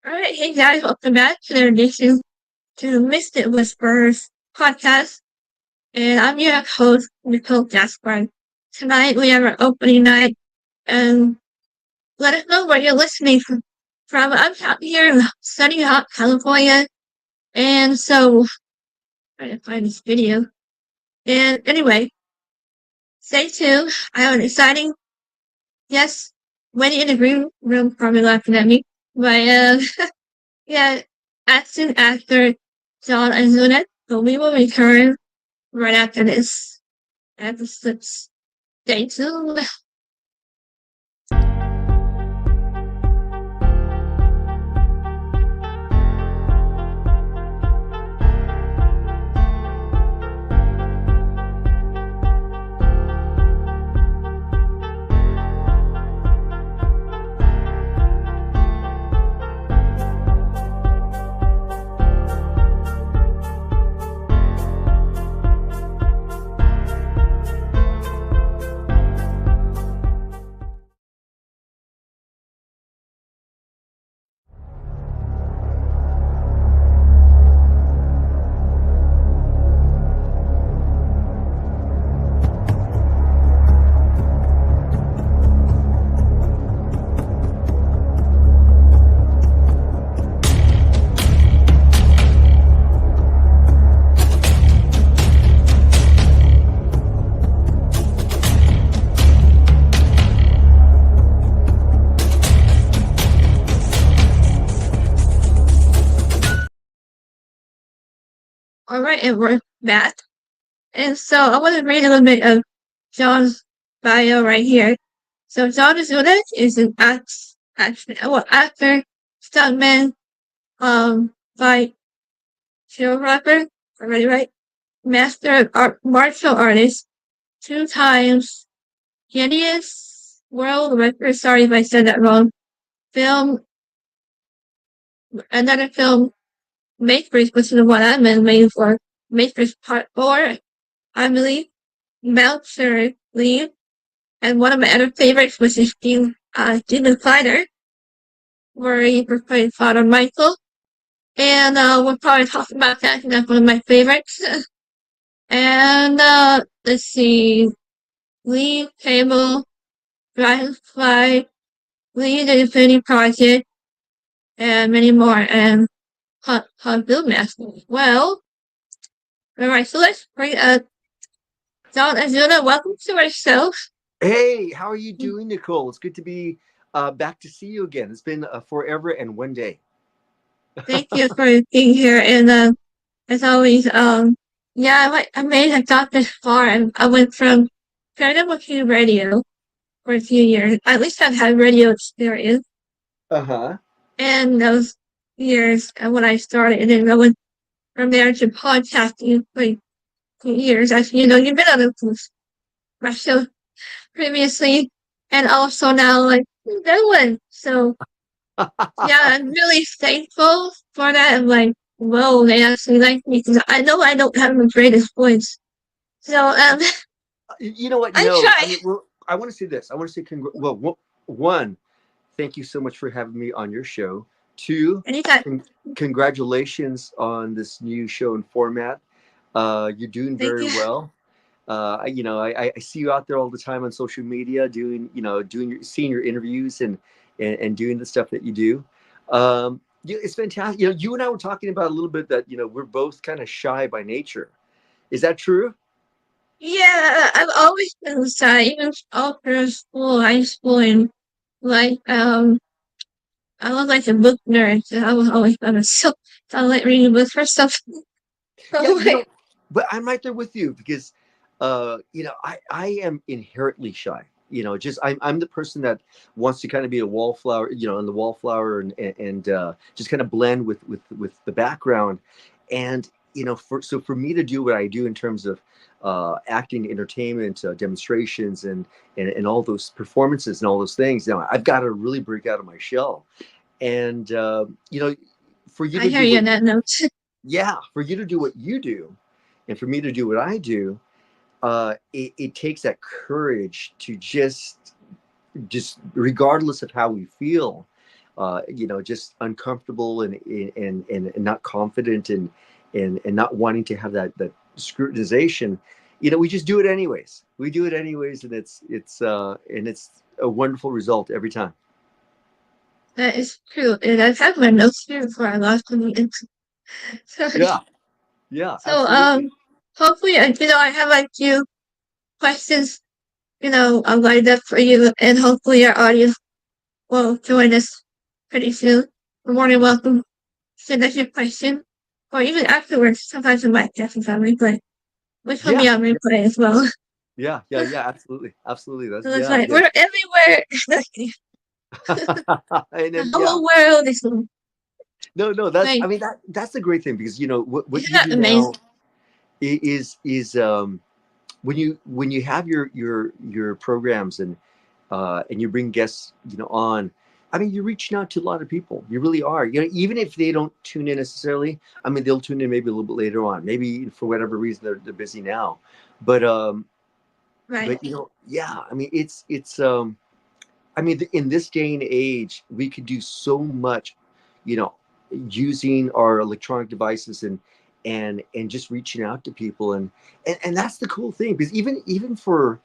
All right, hey guys, welcome back to the edition to Mystic Whispers podcast. And I'm your host, Nicole Gaspard. Tonight we have our opening night, and let us know where you're listening from. I'm out here in sunny hot California, and so trying to find this video. And anyway, stay tuned. I have an exciting guest waiting in the room, probably laughing at me. But yeah, action actor John Ozuna. So we will return right after this episode. Stay tuned. All right, and we're back. And so I want to read a little bit of John's bio right here. So John Ozuna is an actor, stuntman, fight choreographer, already right, master of martial artist, 2 times Guinness World Record. Sorry if I said that wrong. Another film, Matrix, which is the one I'm in waiting for. Matrix Part 4, I believe. Bouncer Leave. And one of my other favorites was this Demon Fighter, where he portrayed Father Michael. And we'll probably talk about that. I think that's one of my favorites. And let's see. Leave Table, Dragonfly, Leave the Infinity Project, and many more. And Hot Bill Master. Well, alright, so let's bring John Ozuna. Welcome to our show. Hey, how are you doing, Nicole? It's good to be back to see you again. It's been forever and one day. Thank you for being here. And as always, yeah, I made it got this far, and I went from paranormal to radio for a few years. At least I've had radio experience. Uh-huh. And those years, when I started, and then I went from there to podcasting for 2 years. Actually, you've been on my show previously, and also now, like, that one. So, yeah, I'm really thankful for that. I'm like, whoa, they actually like me, because I know I don't have the greatest voice. So, You know what? I No, try. I want to say this. I want to say, one, thank you so much for having me on your show. Two, Anytime. congratulations on this new show and format. You're doing Thank very you. well. I see you out there all the time on social media seeing your interviews and doing the stuff that you do. It's fantastic. You and I were talking about a little bit that, we're both kind of shy by nature. Is that true? Yeah, I've always been shy, even all through school, high school, and like, I was like a book nerd. So I was always kind of so I like reading books for stuff. Yeah, So like, but I'm right there with you because, I am inherently shy. Just I'm the person that wants to kind of be a wallflower, and the wallflower and just kind of blend with the background. And, for me to do what I do in terms of acting, entertainment, demonstrations, and all those performances and all those things, I've got to really break out of my shell. And, for you I to hear do you what on that note. yeah, for you to do what you do, and for me to do what I do, it takes that courage to just regardless of how we feel, just uncomfortable and not confident and not wanting to have that scrutinization, we just do it anyways. We do it anyways, and it's a wonderful result every time. That is true. And I've had my notes here before I lost them. So, Yeah, yeah, so absolutely. hopefully, I have a few questions, lined up for you, and hopefully our audience will join us pretty soon. You're more than welcome to send us your question, or even afterwards. Sometimes we might get some on replay, which will be Yeah, on replay as well. yeah, yeah, yeah, absolutely, absolutely. That's So it's yeah, like yeah. we're everywhere. And The then yeah, whole world is no, that's I like, mean that's the great thing, because what isn't you that do now amazing? is when you have your programs and you bring guests on. I mean, you're reaching out to a lot of people. You really are. Even if they don't tune in necessarily, I mean, they'll tune in maybe a little bit later on. Maybe for whatever reason they're busy now, but Right, yeah. I mean, it's I mean, in this day and age, we could do so much, you know, using our electronic devices and just reaching out to people, and that's the cool thing, because even for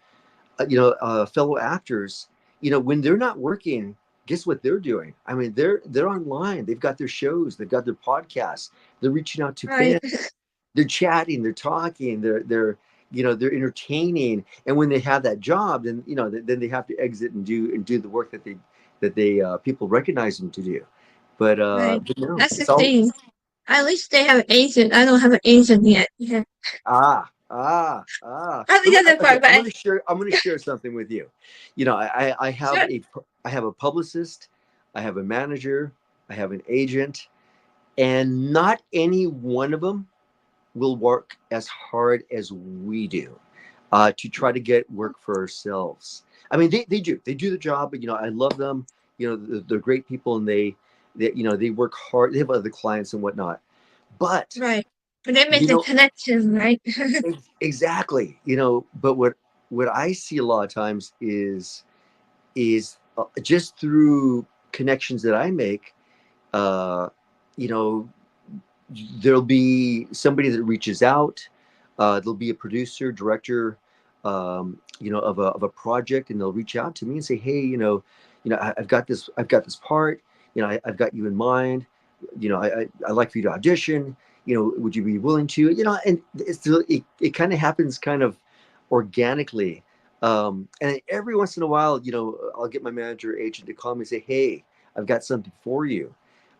fellow actors, when they're not working, guess what they're doing? I mean, they're online. They've got their shows, they've got their podcasts. They're reaching out to right, fans. They're chatting. They're talking. They're entertaining. And when they have that job, then then they have to exit and do the work that they people recognize them to do. But right. no, That's the it's all thing. At least they have an agent. I don't have an agent yet. Yeah. I think that's Okay, part, but I'm gonna share something with you. I have sure. a publicist, I have a manager, I have an agent, and not any one of them will work as hard as we do to try to get work for ourselves. I mean, they do the job, but I love them. They're great people, and they work hard. They have other clients and whatnot, but Right. But they make you the know connection, right? exactly. But what I see a lot of times is just through connections that I make. Uh, you know, there'll be somebody that reaches out. There'll be a producer, director, of a project, and they'll reach out to me and say, "Hey, I've got this part. I've got you in mind. I'd like for you to audition. Would you be willing to? And it kind of happens kind of organically. And every once in a while, I'll get my manager or agent to call me and say, "Hey, I've got something for you."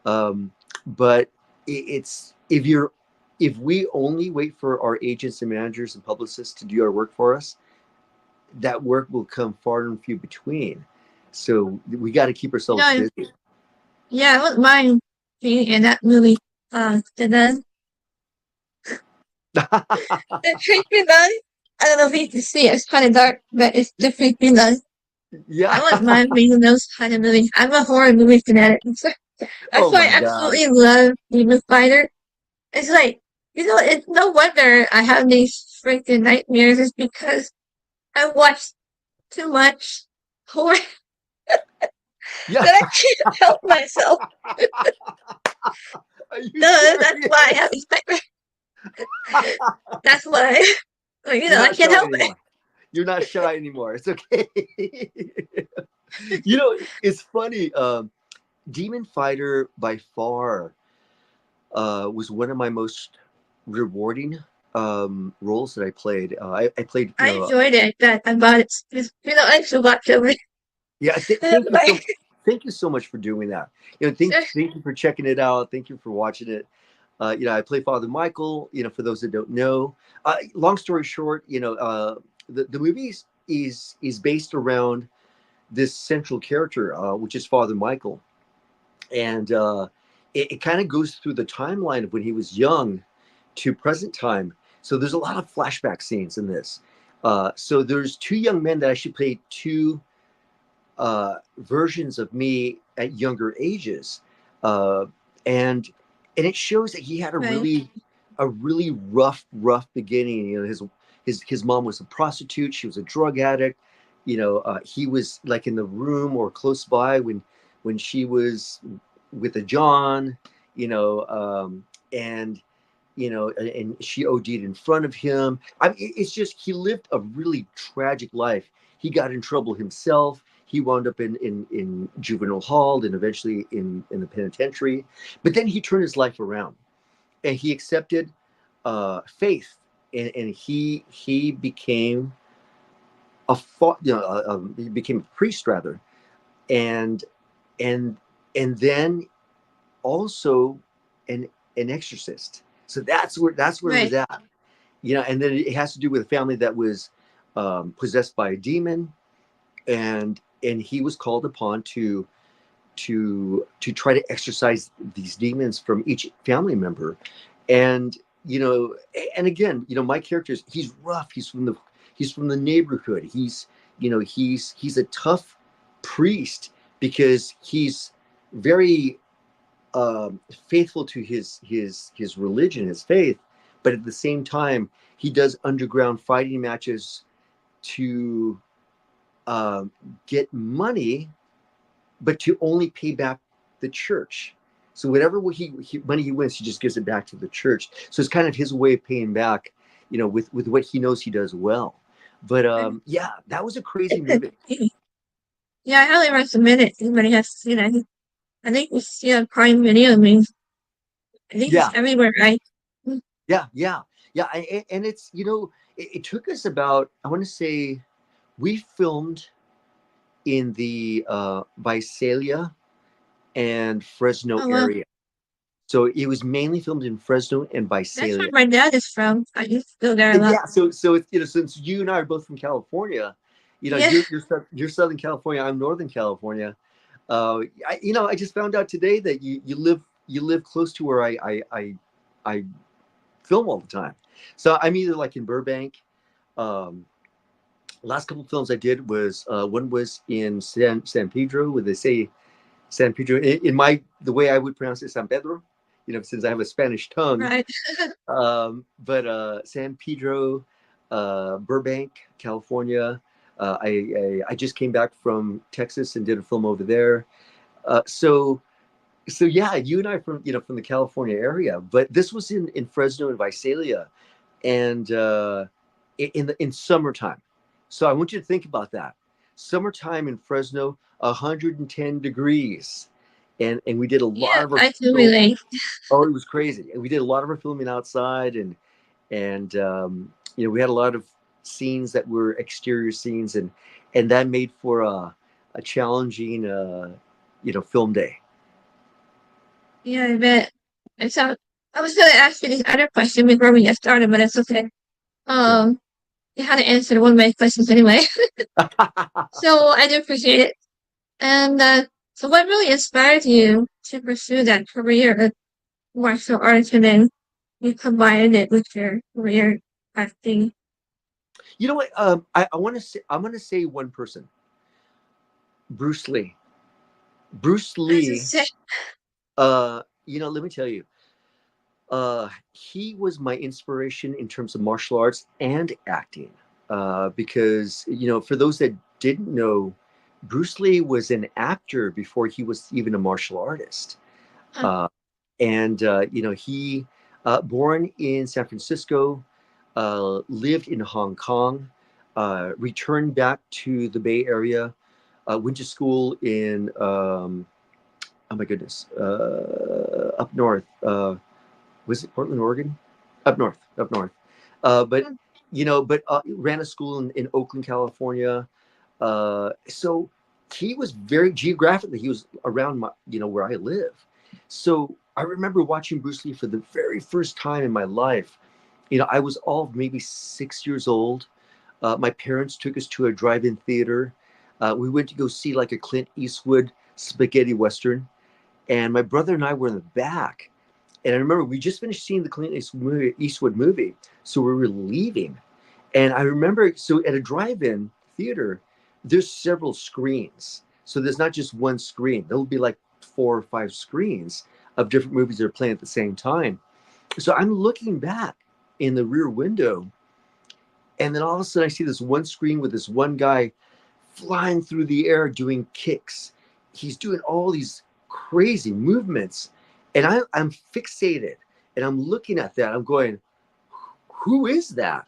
But it's if we only wait for our agents and managers and publicists to do our work for us, that work will come far and few between. So we got to keep ourselves No, busy. yeah, I wouldn't mind being in that movie. The Creepy Nun. I don't know if you can see it. It's kind of dark, but it's the Creepy Nun. Yeah. I wouldn't mind being in those kind of movies. I'm a horror movie fanatic. So that's Oh why my I gosh. absolutely love Demon Spider. It's like, it's no wonder I have these freaking nightmares. It's because I watch too much horror Yeah. that I can't help myself. Are you Duh, that's why I serious? have these nightmares. That's why. You're I not can't shy help it. anymore. You're not shy anymore. It's okay. It's funny. Demon Fighter by far was one of my most rewarding roles that I played. I played, I enjoyed it. That I bought it. I should watch over. yeah. Thank you so much for doing that. Sure. Thank you for checking it out. Thank you for watching it. I play Father Michael. For those that don't know, long story short, the movie is based around this central character, which is Father Michael, and it kind of goes through the timeline of when he was young to present time. So there's a lot of flashback scenes in this. So there's two young men that actually played two versions of me at younger ages, uh, and it shows that he had Right. a really rough beginning. His mom was a prostitute. She was a drug addict. He was like in the room or close by when she was with a John, you know, and and she OD'd in front of him. I mean, it's just he lived a really tragic life. He got in trouble himself. He wound up in juvenile hall and eventually in the penitentiary. But then he turned his life around and he accepted faith, and he became he became a priest rather, and and and then also an exorcist. So that's where it was Right. at, and then it has to do with a family that was possessed by a demon, and he was called upon to try to exorcise these demons from each family member. And and again, my character is, he's rough, he's from the neighborhood, he's a tough priest because he's very faithful to his religion, his faith, but at the same time he does underground fighting matches to uh, get money, but to only pay back the church. So whatever money he wins, he just gives it back to the church. So it's kind of his way of paying back, with what he knows he does well. But yeah, that was a crazy movie. Yeah, I highly recommend it. Anybody has to see it. I think we see a Prime Video. I mean, I think it's Yeah, everywhere, right? Mm. yeah. And it's it took us about, I want to say, we filmed in the Visalia and Fresno Oh well, area. So it was mainly filmed in Fresno and that's where Visalia. my dad is from. I used to go there a lot. Yeah, so it's, since you and I are both from California, Yeah, you're Southern California, I'm Northern California. I just found out today that you live close to where I film all the time. So I'm either like in Burbank. Um, Last couple of films I did was one was in San Pedro, where they say San Pedro in my the way I would pronounce it, San Pedro. Since I have a Spanish tongue. right. But San Pedro, Burbank, California. I just came back from Texas and did a film over there. So yeah, you and I from the California area, but this was in Fresno and Visalia, and in summertime. So I want you to think about that. Summertime in Fresno, 110 degrees, and we did a lot Yeah, of our I can film. relate. Oh, it was crazy. And we did a lot of our filming outside, and we had a lot of scenes that were exterior scenes, and that made for a challenging film day. Yeah, I bet. And so I was gonna ask you this other question before we get started, but it's okay. Yeah. Um, you had to answer one of my questions anyway, so I do appreciate it. And so, what really inspired you to pursue that career of martial arts, and then you combined it with your career acting? You know what? I want to say, I'm going to say one person, Bruce Lee. Bruce As I Lee. said, Let me tell you, he was my inspiration in terms of martial arts and acting. Because for those that didn't know, Bruce Lee was an actor before he was even a martial artist. uh, Uh, and he born in San Francisco, lived in Hong Kong, returned back to the Bay Area, went to school in oh my goodness, up north. Was it Portland, Oregon? Up north. But ran a school in Oakland, California. So he was very geographically, he was around where I live. So I remember watching Bruce Lee for the very first time in my life. I was all maybe 6 years old. My parents took us to a drive-in theater. We went to go see like a Clint Eastwood spaghetti western, and my brother and I were in the back. And I remember we just finished seeing the Clint Eastwood movie, so we were leaving. And I remember, so at a drive-in theater, there's several screens. So there's not just one screen. There'll be like 4 or 5 screens of different movies that are playing at the same time. So I'm looking back in the rear window, and then all of a sudden I see this one screen with this one guy flying through the air doing kicks he's doing all these crazy movements, and I'm fixated, and I'm looking at that. I'm going, who is that?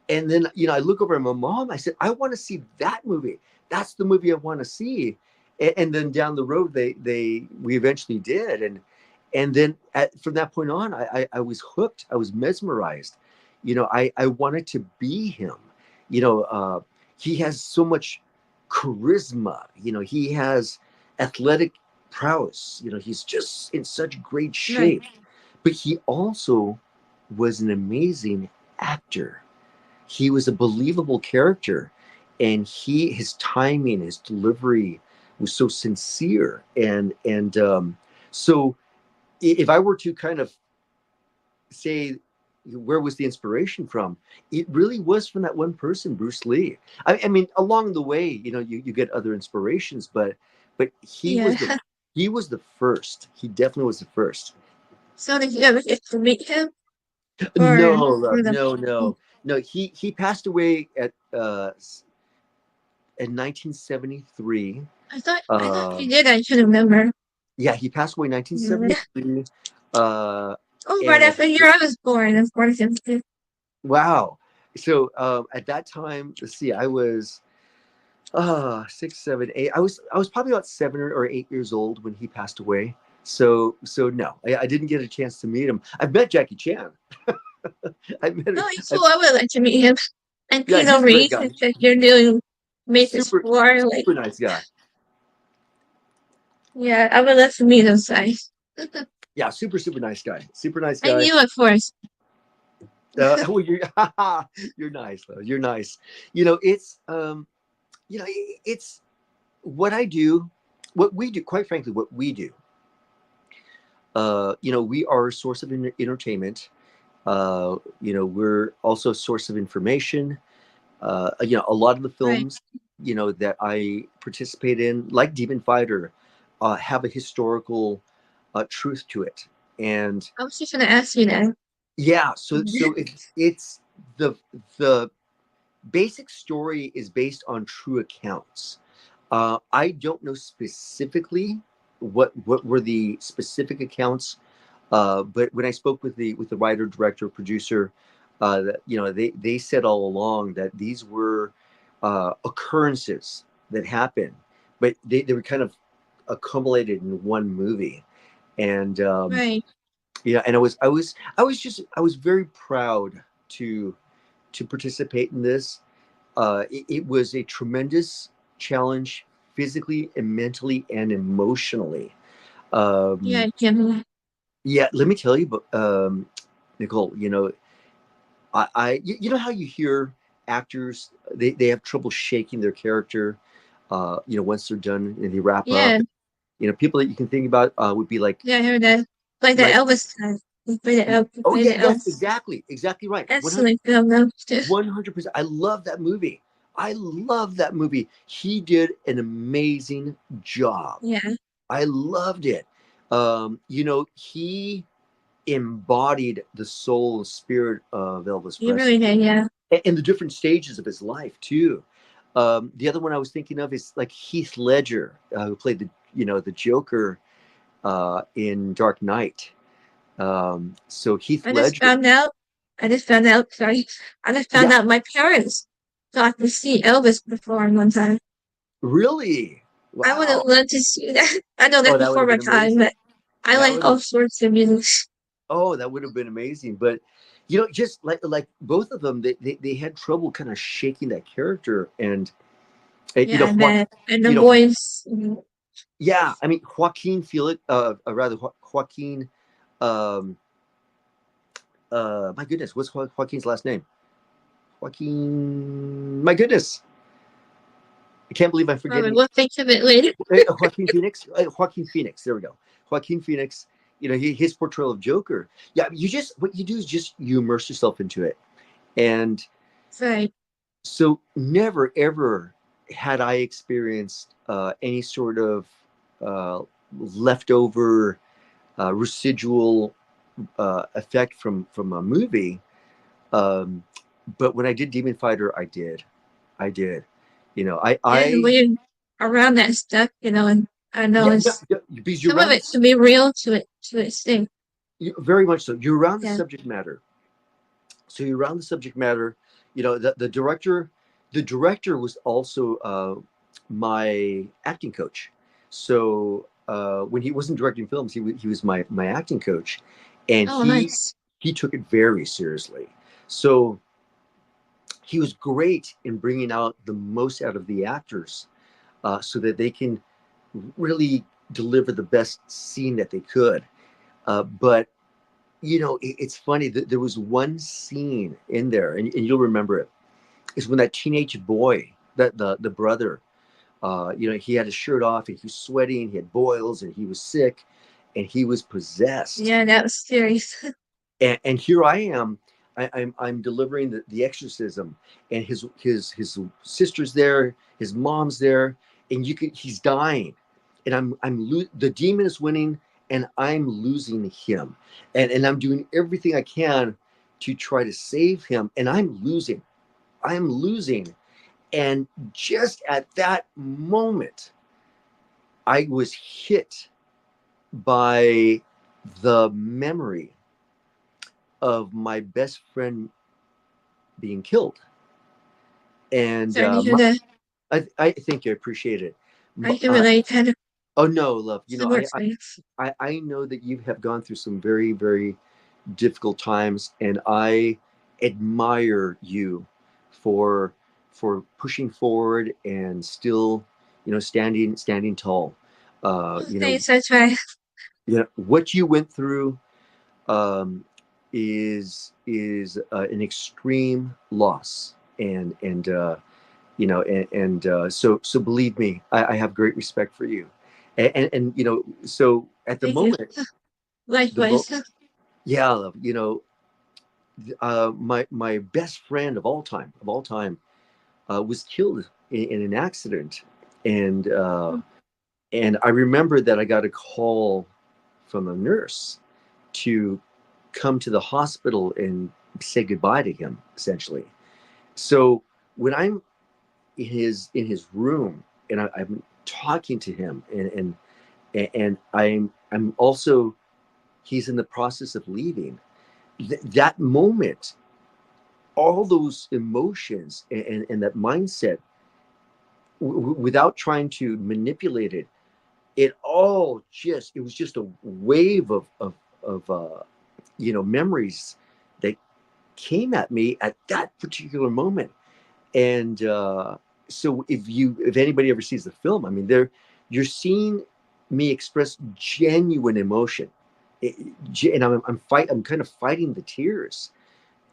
And then, I look over at my mom. I said, I want to see that movie. That's the movie I want to see. And then down the road, we eventually did. And then from that point on, I was hooked. I was mesmerized. I wanted to be him. He has so much charisma. He has athletic prowess. He's just in such great Right. shape. But he also was an amazing actor. He was a believable character, and his timing, his delivery was so sincere. And so if I were to kind of say where was the inspiration from, it really was from that one person, Bruce Lee. I mean, along the way, you get other inspirations, but he Yeah. was the first. He definitely was the first. So did you ever get to meet him? No, Or love, through the no. He passed away in 1973. I thought Uh, you did, I should remember. yeah, he passed away in Yeah. 1973. Uh, Oh, right and after the year I was born, of course. wow. So at that time, let's see, I was 6, 7, 8. I was probably about 7 or 8 years old when he passed away. So no, I didn't get a chance to meet him. I've met Jackie Chan. I met No, him. it's cool. I would like to meet him. And Yeah, Keanu he's a great Reeves, guy. if you're doing Matrix Super 4, like, super nice guy. yeah, I would love to meet those guys. Yeah, super nice guy. Super nice And guy. you, of course. Well, you're nice though. You're nice. It's it's what I do, what we do. Quite frankly, what we do. We are a source of entertainment. We're also a source of information. A lot of the Right. films, that I participate in, like Demon Fighter, have a historical truth to it. And I was just going to ask you that. yeah, so it's the basic story is based on true accounts. I don't know specifically what were the specific accounts, but when I spoke with the writer, director, producer, that they said all along that these were occurrences that happened, but they were kind of accumulated in one movie. And Right. and I was very proud to participate in this. It was a tremendous challenge, physically and mentally and emotionally. Yeah, Um, Jim. yeah, let me tell you, but Nicole, you know how you hear actors, they have trouble shaking their character, once they're done and they wrap up. Yeah, People that you can think about would be yeah, I heard that. Like the like, Elvis time. He oh played yeah, the yes, Elvis. exactly right, Excellent film, though, too. 100%. I love that movie. I love that movie. He did an amazing job. Yeah, I loved it. He embodied the soul and spirit of Elvis he Presley really did, yeah. and the different stages of his life too. The other one I was thinking of is like Heath Ledger, who played the Joker in Dark Knight. So Heath I just Ledger, found out, sorry, I just found yeah, out my parents got to see Elvis perform one time. really, I would have wow. loved to see that. I know that's Oh, that would before have my been time, amazing. but I That like would have all sorts of music. Oh, that would have been amazing. But just like both of them, they had trouble kind of shaking that character. And Yeah, I what bet. And the you know voice, yeah, I mean Joaquin Felix, rather Joaquin, um my goodness, what's Joaquin's last name? Joaquin, my goodness, I can't believe I'm probably forgetting. we'll think of it later. Joaquin Phoenix. Joaquin Phoenix. There we go. Joaquin Phoenix. His portrayal of Joker. Yeah, what you do is just you immerse yourself into it, and Right. so never ever had I experienced any sort of uh, leftover residual effect from a movie. Um, but when I did Demon Fighter, I did. I did. Yeah, I when you're around that stuff, and I know Yeah, yeah, it's yeah, because you're some of around it this, to be real to it sting. very much so. You're around the Yeah. subject matter, so you're around the subject matter. You know, the director was also my acting coach. So when he wasn't directing films, he was my acting coach, and Oh, he nice. he took it very seriously. So he was great in bringing out the most out of the actors, so that they can really deliver the best scene that they could. But it's funny that there was one scene in there, and you'll remember it. Is when that teenage boy, that the brother, he had his shirt off and he was sweating, he had boils, and he was sick, and he was possessed. Yeah, that was serious. And here I am. I'm delivering the exorcism, and his sister's there, his mom's there, and he's dying, and the demon is winning, and I'm losing him, and I'm doing everything I can to try to save him, and I'm losing, and just at that moment, I was hit by the memory of my best friend being killed. And Sorry to hear that. I think I appreciate it. I can relate kind of Oh no, love. similar experience. I know that you have gone through some very, very difficult times, and I admire you for pushing forward and still, standing tall. Uh, Oh, you know, thanks, I try. what you went through, um, is an extreme loss, and so believe me, I have great respect for you, and so at the Thank you. moment, the mo Likewise. yeah, love, my best friend of all time was killed in an accident, and I remember that I got a call from a nurse to come to the hospital and say goodbye to him, essentially. So when I'm in his room, and I'm talking to him, and I'm also, he's in the process of leaving. That moment, all those emotions, and that mindset, without trying to manipulate it, it was just a wave of memories that came at me at that particular moment. And so if anybody ever sees the film, I mean, you're seeing me express genuine emotion. And I'm kind of fighting the tears,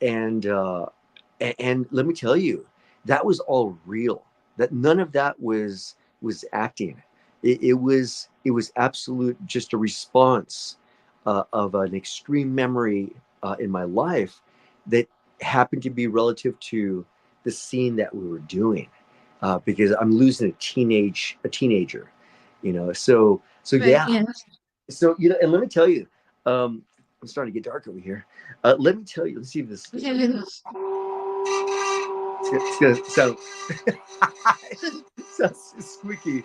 and let me tell you, that was all real. That none of that was acting. It was absolute, just a response of an extreme memory in my life that happened to be relative to the scene that we were doing, because I'm losing a teenager, so Right, yeah. yeah. So, and let me tell you, I'm starting to get dark over here. Let me tell you, let's see if this, Okay. it's gonna sound squeaky.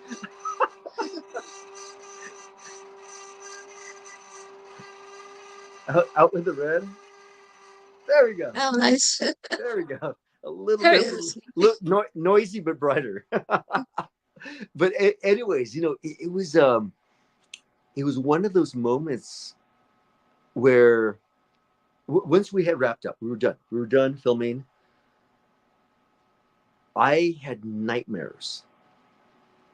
Out with the red. There we go. Oh, nice. There we go. A little There bit, it is. noisy but brighter. But anyways, it was one of those moments where, once we had wrapped up, we were done. We were done filming. I had nightmares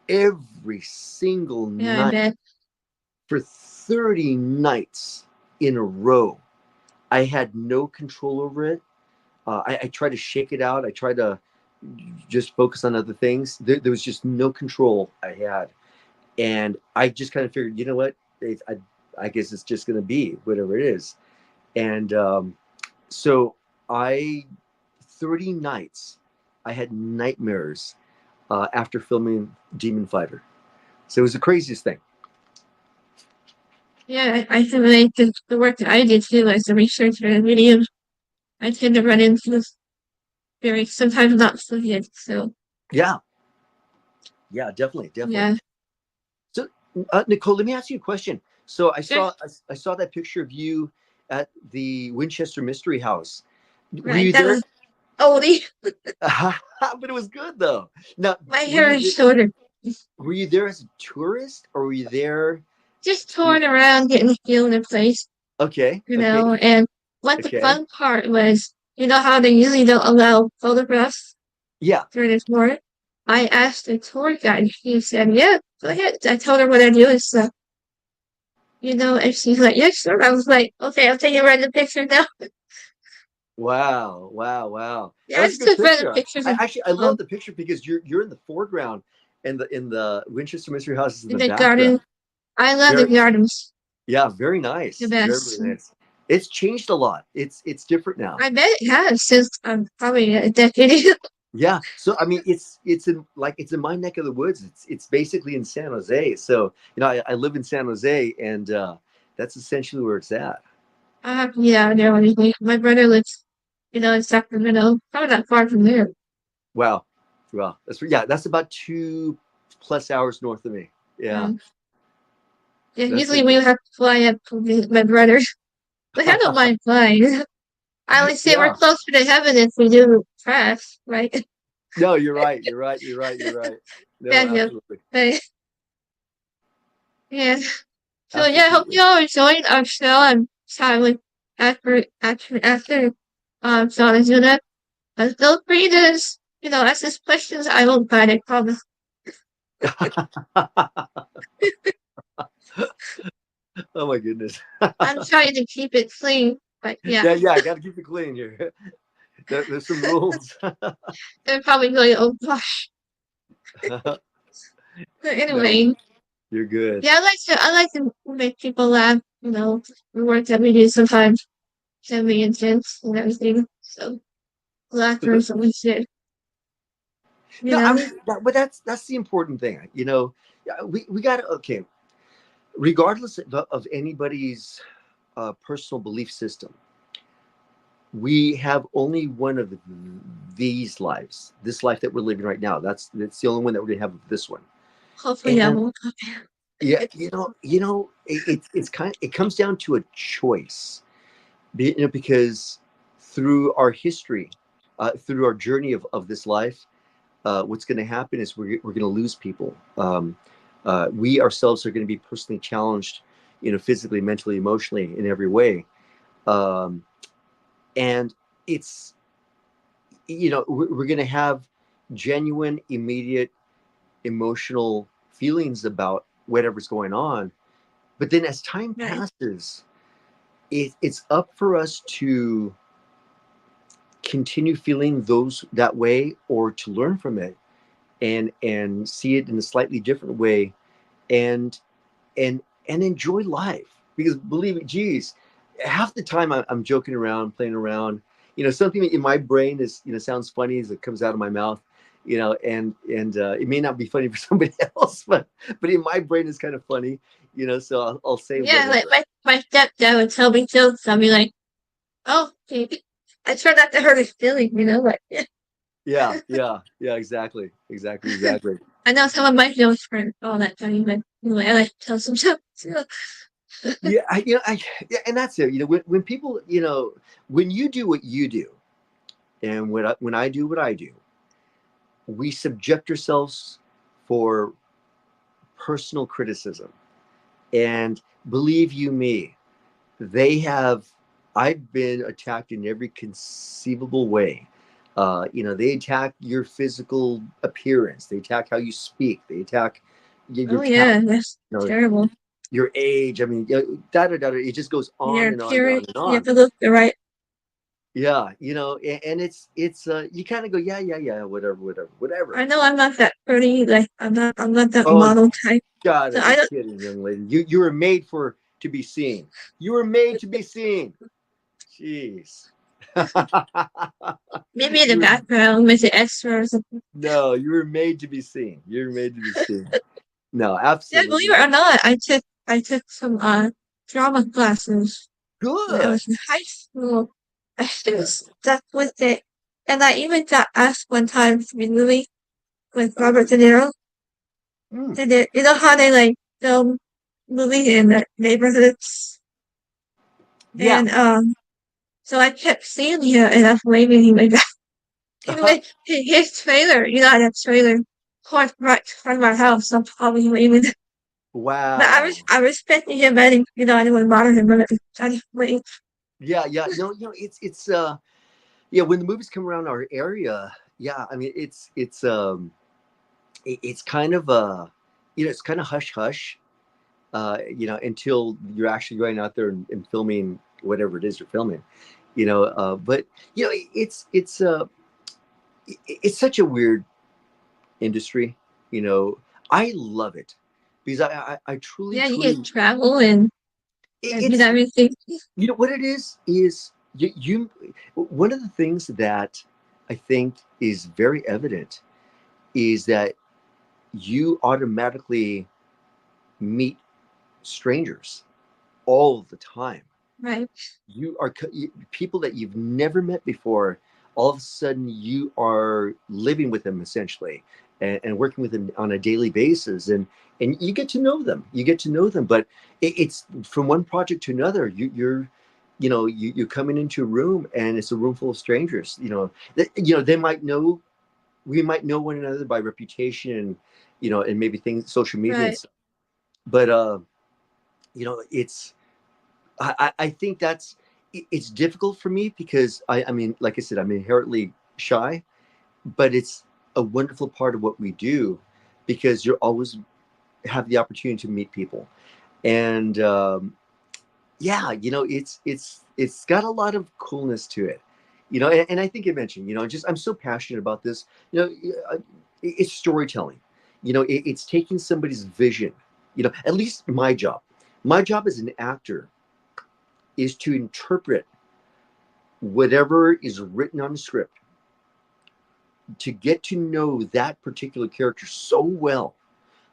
every single Yeah, I night bet. for 30 nights in a row. I had no control over it. I tried to shake it out. I tried to just focus on other things. There was just no control I had. And I just kind of figured, you know what? I guess it's just going to be whatever it is. And so I, 30 nights, I had nightmares after filming Demon Fighter. So it was the craziest thing. Yeah, I can relate to the work that I did too as a researcher and videos. I tend to run into this very sometimes not so good. So Yeah, yeah, definitely, definitely. yeah. So Nicole, let me ask you a question. So Yeah, I saw that picture of you at the Winchester Mystery House. Were right. you That there? was oldie. But it was good though. Now, My hair is shorter. were you there as a tourist, or were you there? Just touring around, getting a feel of the place, Okay, you okay, know. And what the okay. fun part was, you know how they usually don't allow photographs Yeah. during the tour? I asked the tour guide. He said, "Yeah, go ahead." I told her what I do and stuff, you know. And she's like, "Yeah, sure." I was like, "Okay, I'll take you random picture now." Wow, wow, wow. That Yeah, I was a just good took random picture. pictures I of actually I um love the picture because you're in the foreground, and the Winchester Mystery House is in in the the background. garden. I love the Very, gardens yeah, very the nice, very best. very nice. It's changed a lot. It's different now. I bet it has since probably a decade. Yeah. So I mean, it's in my neck of the woods. It's basically in San Jose. So I live in San Jose, and that's essentially where it's at. I have to get out there when my brother lives, you know, in Sacramento, probably not far from there. Wow, wow. That's about 2+ hours north of me. Yeah, Um, yeah, that's usually we it. have to fly up to visit my brother, but I don't mind flying. I always say we're Yeah. closer to heaven if we do crash, right? No, you're right. You're right. You're right. You're right. No, Bad joke. absolutely, But yeah. So yeah, I hope absolutely. you all enjoyed our show and chat with after Sean Ozuna. Feel free to you know ask us questions. I won't bite, I promise. Oh my goodness. I'm trying to keep it clean, but yeah, Yeah, yeah. I got to keep it clean here. There's some rules. they're probably going, oh gosh. But No, anyway, you're good. yeah, I like to make people laugh. You know, the work that we do sometimes can be intense and everything. So laughter is always good. You No, I know, mean, but that's the important thing. Yeah, we got to, okay. Regardless of anybody's personal belief system, we have only one of these lives. This life that we're living right now. That's the only one that we're gonna have of this one. hopefully I And won't. yeah, it comes down to a choice. Because through our history, through our journey of this life, what's going to happen is we're going to lose people. We ourselves are going to be personally challenged, physically, mentally, emotionally, in every way. Um, and it's, we're going to have genuine, immediate, emotional feelings about whatever's going on. But then as time Right. passes, it's up for us to continue feeling those that way, or to learn from it and see it in a slightly different way, and and enjoy life. Because believe me, geez, half the time I'm joking around, playing around. Something in my brain is, sounds funny as it comes out of my mouth. And it may not be funny for somebody else, but in my brain it's kind of funny. So I'll say Yeah, like whatever. my stepdad would tell me jokes. I'll be like, oh, okay. I try not to hurt his feelings, you know, like Yeah, yeah, yeah, exactly, exactly, exactly. I know some of my jokes aren't all that funny, but anyway, I like to tell some jokes. Yeah, yeah, and that's it. When people, when you do what you do, and when I do what I do, we subject ourselves for personal criticism. And believe you me, they have. I've been attacked in every conceivable way. They attack your physical appearance. They attack how you speak. They attack your Oh talent. yeah, that's terrible. Your age. I mean, da da da. It just goes on Your and on and on appearance, and you have on. to look the right. Yeah, and it's you kind of go, yeah, yeah, yeah, whatever, whatever, whatever. I know I'm not that pretty, like I'm not that Oh, model type. gotta So be I don't. kidding, young lady. You were made for to be seen. You were made to be seen. Jeez. Maybe in the you were background with the extra or something. no, you were made to be seen. You were made to be seen. No, Yeah, believe absolutely. it or not, I took some drama classes when I Good. was in high school. I still stuck with it, and I even got asked one time to be movie with Robert De Niro. Mm, Did it? You know how they like? film movie in the neighborhoods. Yeah. And so I kept seeing him and I was waving him like that. Even like his trailer, that trailer parked right in front of my house, so I'm probably waving. But Wow. I respected him. I didn't, I didn't want to bother him. But I just waved. Yeah, yeah. No, it's yeah, when the movies come around our area, yeah, I mean it's kind of it's kind of hush hush, until you're actually going out there and filming whatever it is you're filming, but it's such a weird industry, you know. I love it because I truly Yeah, you get truly to travel and do it's everything. what it is you one of the things that I think is very evident is that you automatically meet strangers all the time. Right, You are people that you've never met before. All of a sudden, you are living with them essentially, and working with them on a daily basis, and you get to know them. You get to know them, but it's from one project to another. You're coming into a room, and it's a room full of strangers. They might know, we might know one another by reputation, and maybe things, social media and right. stuff. But it's I think it's difficult for me because I mean, like I said, I'm inherently shy, but it's a wonderful part of what we do because you're always have the opportunity to meet people. And yeah, it's got a lot of coolness to it, and I think I mentioned, just I'm so passionate about this. It's storytelling. It's taking somebody's vision. At least my job as an actor is to interpret whatever is written on the script, to get to know that particular character so well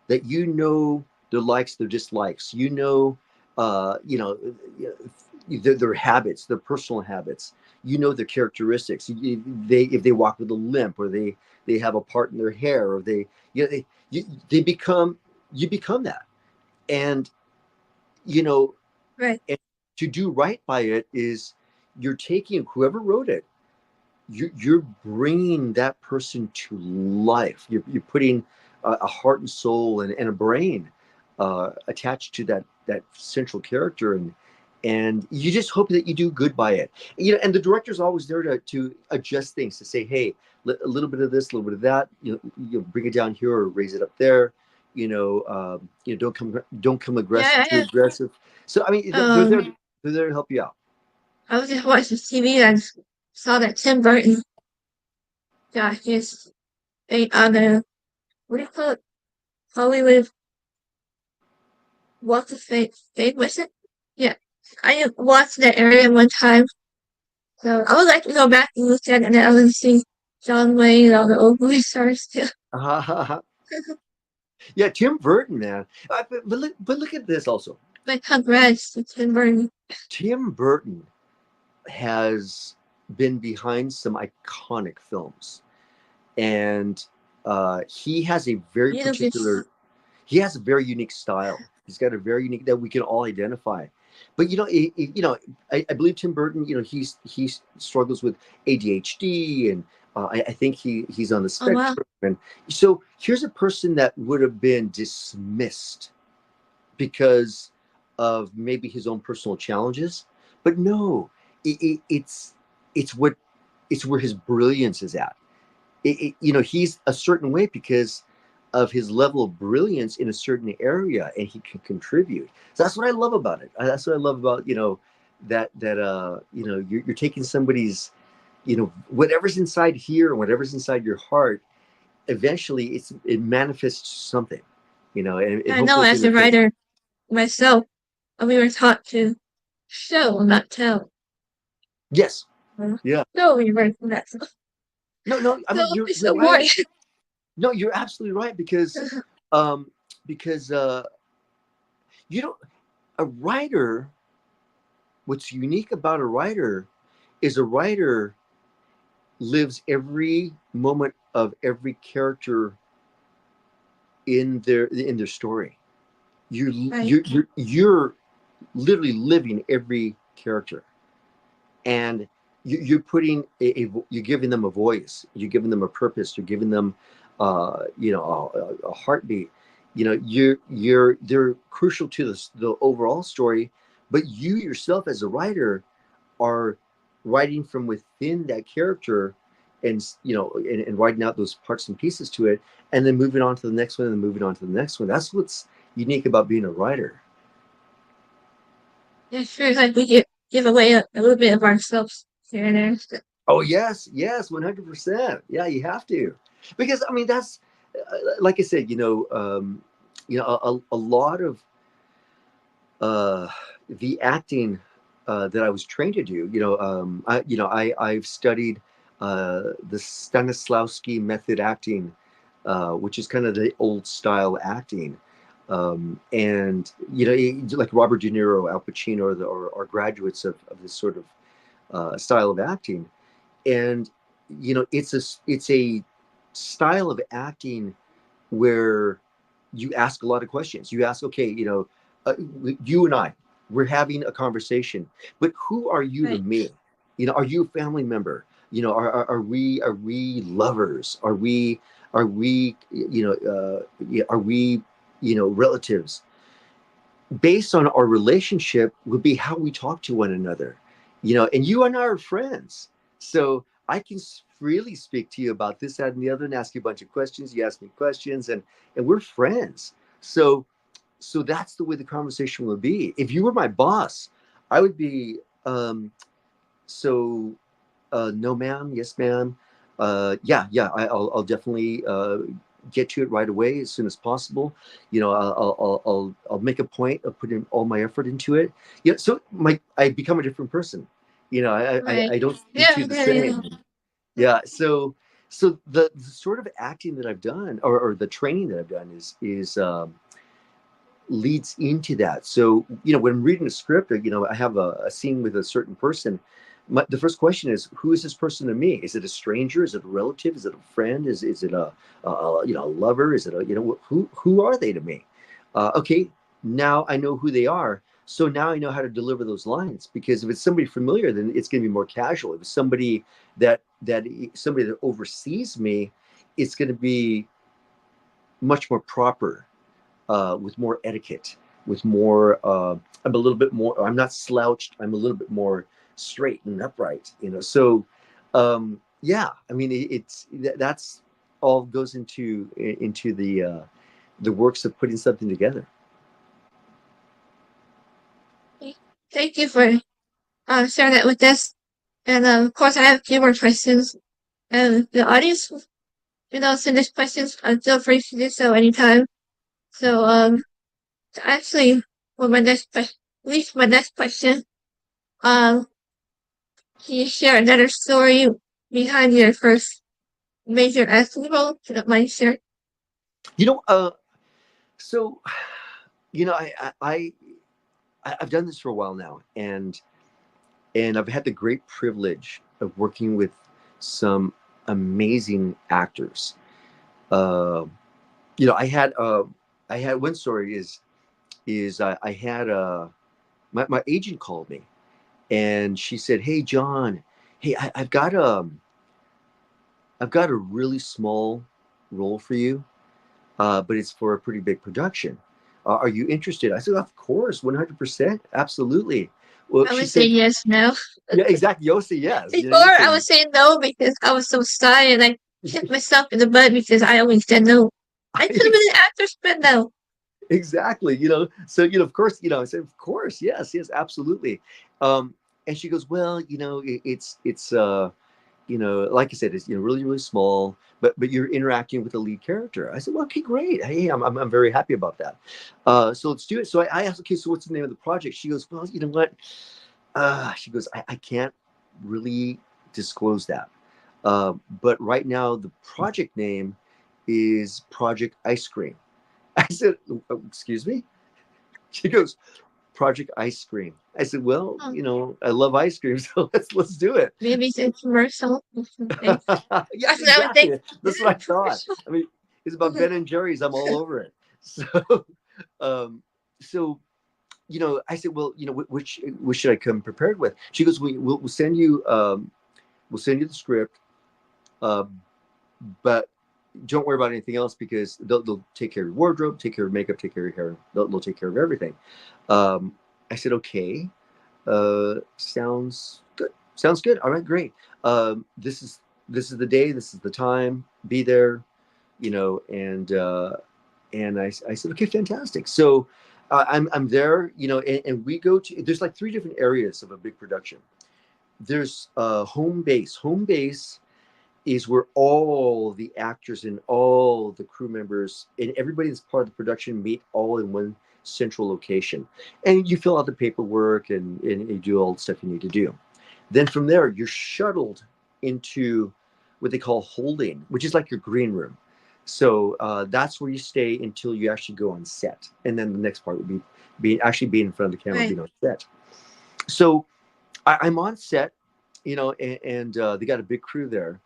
that their likes, their dislikes, their habits, their personal habits, their characteristics. If they walk with a limp, or they have a part in their hair, or they become you become that. And you know Right. and to do right by it is, you're taking whoever wrote it, you're bringing that person to life. You're putting a heart and soul and a brain attached to that central character, and you just hope that you do good by it. And the director's always there to adjust things, to say, hey, a little bit of this, a little bit of that, you bring it down here or raise it up there. Don't come aggressive, Yeah, too aggressive. So I mean, they're there to help you out. I was just watching TV and I just saw that Tim Burton got his thing on the, what do you call it? Hollywood Walk of Fame, was it? Yeah. I watched that area one time. So I would like to go back and look at it and I would see John Wayne and all the old movie stars too. Yeah, Tim Burton, man. But look at this also. But congrats to Tim Burton. Tim Burton has been behind some iconic films, and he has a very You know, just, particular, he has a very unique style. He's got a very unique that we can all identify. But I believe Tim Burton. He struggles with ADHD, and I think he's on the oh wow. spectrum. And so here's a person that would have been dismissed because of maybe his own personal challenges. But no, it's what it's where his brilliance is at. He's a certain way because of his level of brilliance in a certain area, and he can contribute. So that's what I love about it. That's what I love about you're taking somebody's, whatever's inside here and whatever's inside your heart. Eventually, it manifests something, and I know hopefully it's as a entertaining. writer myself, we were taught to show, not tell. Yes. Uh, Yeah. So we were not so. No, no. I So mean, you're it's you're so right. boring. No, you're absolutely right um, because you don't. A writer. What's unique about a writer is a writer lives every moment of every character in their story. You're Right. you're literally living every character, and you're putting you're giving them a voice, you're giving them a purpose, you're giving them a heartbeat. They're crucial to the overall story, but you yourself as a writer are writing from within that character, and and writing out those parts and pieces to it, and then moving on to the next one, and then moving on to the next one. That's what's unique about being a writer. It feels like we give away a little bit of ourselves here and there. So, Oh yes, yes, 100%. Yeah, you have to, because I mean that's like I said, a lot of uh, the acting that I was trained to do. I've studied the Stanislavski method acting, which is kind of the old style acting. And like Robert De Niro, Al Pacino, are graduates of this sort of style of acting. And it's a style of acting where you ask a lot of questions. You ask, okay, you and I, we're having a conversation, but who are you to right. me? Are you a family member? Are we lovers? Are we relatives? Based on our relationship would be how we talk to one another. And you and I are friends, so I can freely speak to you about this, that, and the other, and ask you a bunch of questions. You ask me questions, and we're friends. So that's the way the conversation would be. If you were my boss, I would be, so no ma'am, yes ma'am, yeah, I'll definitely get to it right away as soon as possible. I'll make a point of putting all my effort into it. So I become a different person. Right. I don't speak to Yeah, you the yeah, yeah. same. Yeah. So the sort of acting that I've done, or the training that I've done, is leads into that. So, when I'm reading a script, or, I have a scene with a certain person, the first question is, who is this person to me? Is it a stranger? Is it a relative? Is it a friend? Is it a lover? Is it who are they to me? Okay, now I know who they are. So now I know how to deliver those lines, because if it's somebody familiar, then it's going to be more casual. If it's somebody that oversees me, it's going to be much more proper, with more etiquette, with more. I'm a little bit more. I'm not slouched. I'm a little bit more straight and upright. Yeah. I mean, that's all goes into the works of putting something together. Thank you for sharing that with us. And of course, I have a few more questions. And the audience, send us questions. Feel free to do so anytime. So, actually, for my next question, at least my next question, um, can you share another story behind your first major acting role? If you don't mind sharing. You know. So, I've done this for a while now, and I've had the great privilege of working with some amazing actors. Uh, I had one story is I had my agent called me, and she said, "Hey John, hey, I've got a really small role for you, but it's for a pretty big production. Are you interested?" I said, "Of course, 100%, absolutely." Well, I she would say said, yes, no. "Yeah, exactly." Yossi, yes. Before, You I say would say no because I was so shy and I hit myself in the butt because I always said no. I could have been an actress, but no. exactly. So of course, I said, "Of course, yes, yes, absolutely." Um, and she goes, "Well, it's like I said, it's really really small, but you're interacting with the lead character." I said, "Well, okay, great. Hey, I'm very happy about that. So let's do it." So I asked, "Okay, so what's the name of the project?" She goes, "Well, you know what?" She goes, I can't really disclose that. But right now, the project name is Project Ice Cream." I said, "Excuse me?" She goes, "Project Ice Cream." I said, "Well, Oh, I love ice cream, so let's do it." maybe it's a commercial or something. Yeah, That's what I would think. exactly. Is That's it what a I thought. commercial? I mean, it's about Ben and Jerry's. I'm all over it. So, um, so I said, well, which should I come prepared with? She goes, we'll send you the script, uh, but don't worry about anything else because they'll take care of your wardrobe, take care of makeup, take care of your hair. They'll take care of everything. Um, I said, okay, sounds good. Sounds good. All right, great. This is the day. This is the time. Be there. And I said, okay, fantastic. So I'm there. And we go to. There's like three different areas of a big production. There's home base. Home base is where all the actors and all the crew members and everybody that's part of the production meet all in one central location. And you fill out the paperwork and you do all the stuff you need to do. Then from there, you're shuttled into what they call holding, which is like your green room. So that's where you stay until you actually go on set. And then the next part would be being in front of the camera, Right. being on set. So I'm on set, and they got a big crew there,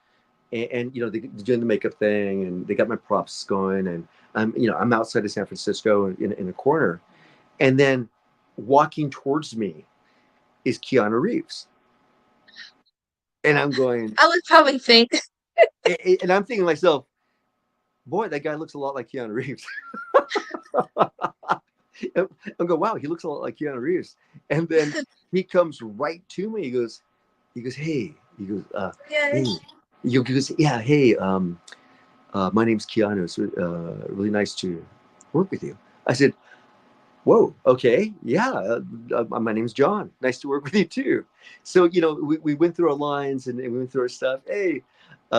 and they're doing the makeup thing, and they got my props going, and I'm outside of San Francisco in a corner, and then walking towards me is Keanu Reeves, and I'm going, I would probably think. and I'm thinking to myself, boy, that guy looks a lot like Keanu Reeves. I'm going, wow, he looks a lot like Keanu Reeves, and then he comes right to me. He goes, hey, Yeah. hey, he goes, yeah, hey, my name's Keanu. It's really nice to work with you. I said, whoa, okay, yeah. My name's John. Nice to work with you too. So we went through our lines and we went through our stuff. Hey, we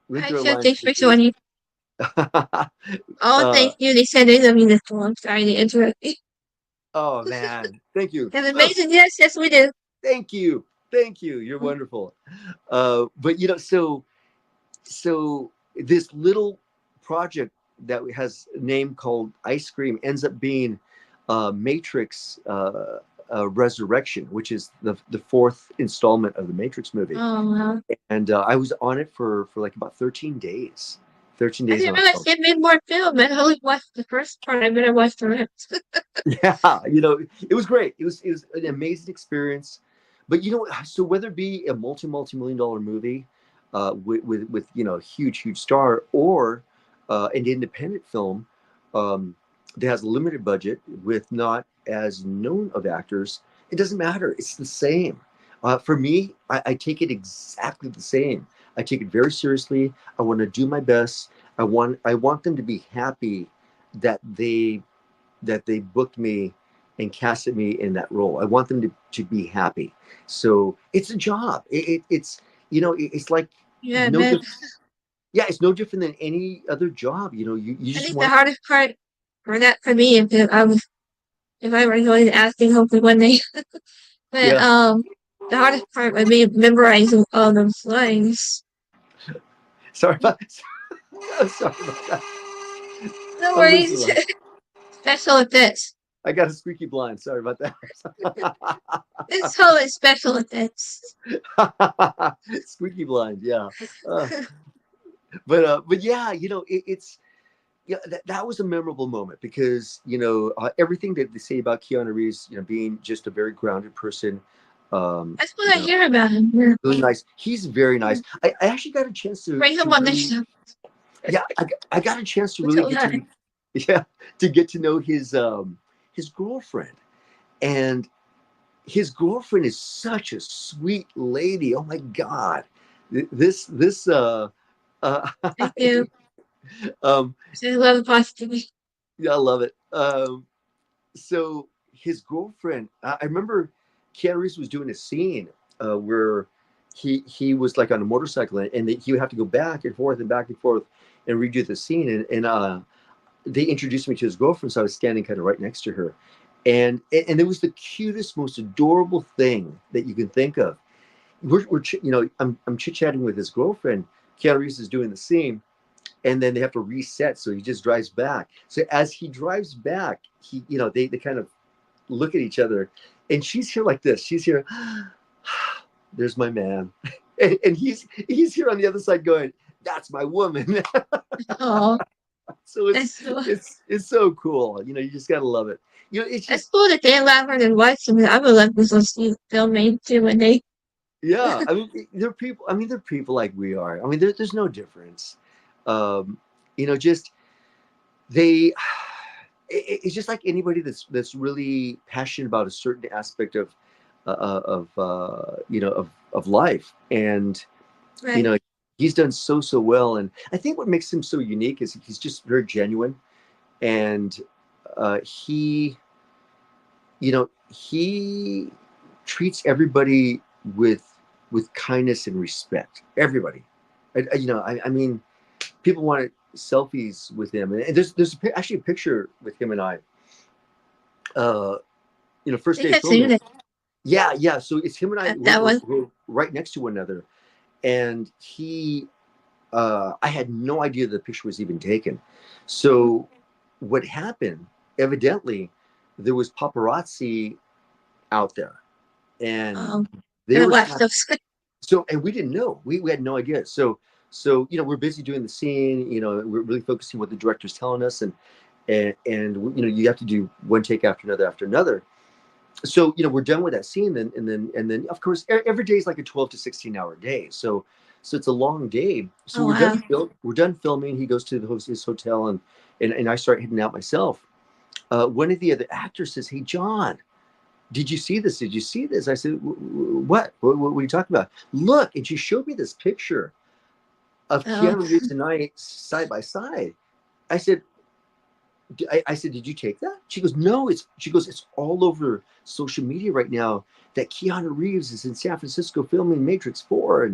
went I through our should lines. thanks for joining. Oh, uh, thank you. They said they love me this one. I'm sorry to interrupt you. oh man, thank you. That's amazing. Yes, yes, we do. Thank you. Thank you. You're wonderful. But so this little project that has a name called Ice Cream ends up being Matrix Resurrection, which is the fourth installment of the Matrix movie. Oh, wow. And I was on it for like about 13 days. 13 I days didn't on realize film. they made more film. I only watched the first part. I better watch the rest. Yeah, it was great. It was an amazing experience. But so whether it be a multi-million dollar movie with huge star, or an independent film that has a limited budget with not as known of actors, it doesn't matter. It's the same. For me, I take it exactly the same. I take it very seriously. I want to do my best. I want them to be happy that they booked me and casted me in that role. I want them to be happy. So it's a job. It's like Yeah, no man. different. Yeah, it's no different than any other job. You I just think the want. hardest part for that for me, if I were going to acting, hopefully one day. But Yeah. the hardest part would be memorizing all those lines. Sorry about. Sorry about that. No I'm losing worries. one. Special effects. I got a squeaky blind. Sorry about that. It's totally special effects. Squeaky blind. Yeah. Uh, but yeah, it's yeah, that was a memorable moment because everything that they say about Keanu Reeves, being just a very grounded person, um, That's you what I know, hear about him. Yeah. really nice. He's very nice. I actually got a chance to Bring him to on next really, time. yeah, I got a chance to That's really all get right. to yeah to get to know his girlfriend, and his girlfriend is such a sweet lady. Oh my God, this Thank you. um I love the positivity. yeah, I love it. So his girlfriend, I remember Keanu Reeves was doing a scene where he was like on a motorcycle, and he would have to go back and forth and redo the scene, and they introduced me to his girlfriend, so I was standing kind of right next to her, and it was the cutest, most adorable thing that you can think of. I'm chit chatting with his girlfriend. Keanu Reeves is doing the scene, and then they have to reset, so he just drives back. So as he drives back, they kind of look at each other, and she's here like this. She's here. There's my man, and he's here on the other side going, that's my woman. Oh, So That's cool. it's so cool. You know, you just gotta love it. You know, it's It's just cool that they elaborate and watching it. I would love to see filming too when they. yeah. I mean, they're people. I mean, they're people like we are. I mean, there's no difference. Um, you know, just they. It's just like anybody that's really passionate about a certain aspect of you know of life, and you Right. know he's done so well. And I think what makes him so unique is he's just very genuine, and he you know he treats everybody with kindness and respect. Everybody, you know, I mean, people want selfies with him, and there's actually a picture with him and I. Uh, you know, I first think day of I've seen filming. it. Yeah, yeah. So it's him and I. That one. We're right next to one another, and he. I had no idea the picture was even taken. So what happened? Evidently, there was paparazzi out there, and Um, they and I were watched snapping. those. So, and we didn't know. We had no idea. So you know, we're busy doing the scene. You know, we're really focusing what the director's telling us, and you know, you have to do one take after another after another. So you know, we're done with that scene, and then of course every day is like a 12 to 16 hour day. So it's a long day. So Oh wow. we're done filming. He goes to his hotel, and I start heading out myself. One of the other actors says, "Hey, John, did you see this? Did you see this?" I said, What are you talking about? Look." And she showed me this picture of Oh, Keanu Reeves and I side by side. I said, I said, "Did you take that?" She goes, "No." She goes, "It's all over social media right now that Keanu Reeves is in San Francisco filming Matrix 4,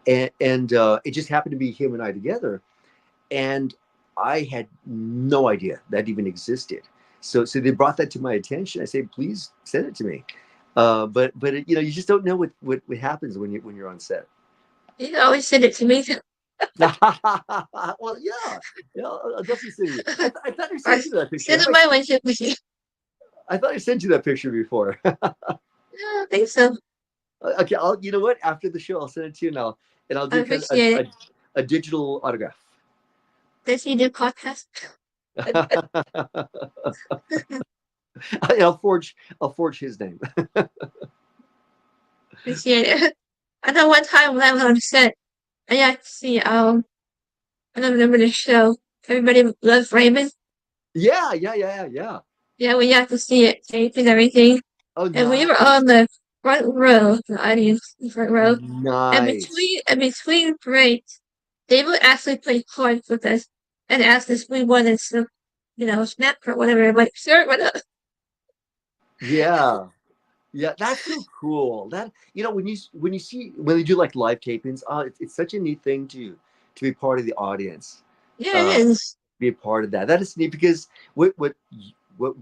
and it just happened to be him and I together." And I had no idea that even existed. So they brought that to my attention. I said, "Please send it to me." But it, you know, you just don't know what happens when you're on set. you always send it to me. Well, yeah, I'll definitely send you. I thought I Or sent you that picture. send Have it I? my way to me. I thought I sent you that picture before. No, I think so. Okay, you know what? After the show, I'll send it to you, and I'll I do kind of appreciate it. a digital autograph. Does he do podcast? I'll forge his name. Appreciate it. I know one time when I was on set, I actually I don't remember the show. Everybody loves Raymond. Yeah, yeah, yeah, yeah. Yeah, we got to see it taped and everything. Oh, And we were nice, on the front row, the audience, the front row. nice. And between breaks, they would actually play cards with us and ask us if we wanted some, snack or whatever. I'm like, sure, what up? Yeah, yeah. That's so cool. That you know when they do like live tapings, it's such a neat thing to be part of the audience. Yeah, it Uh, is. be a part of that. That is neat because what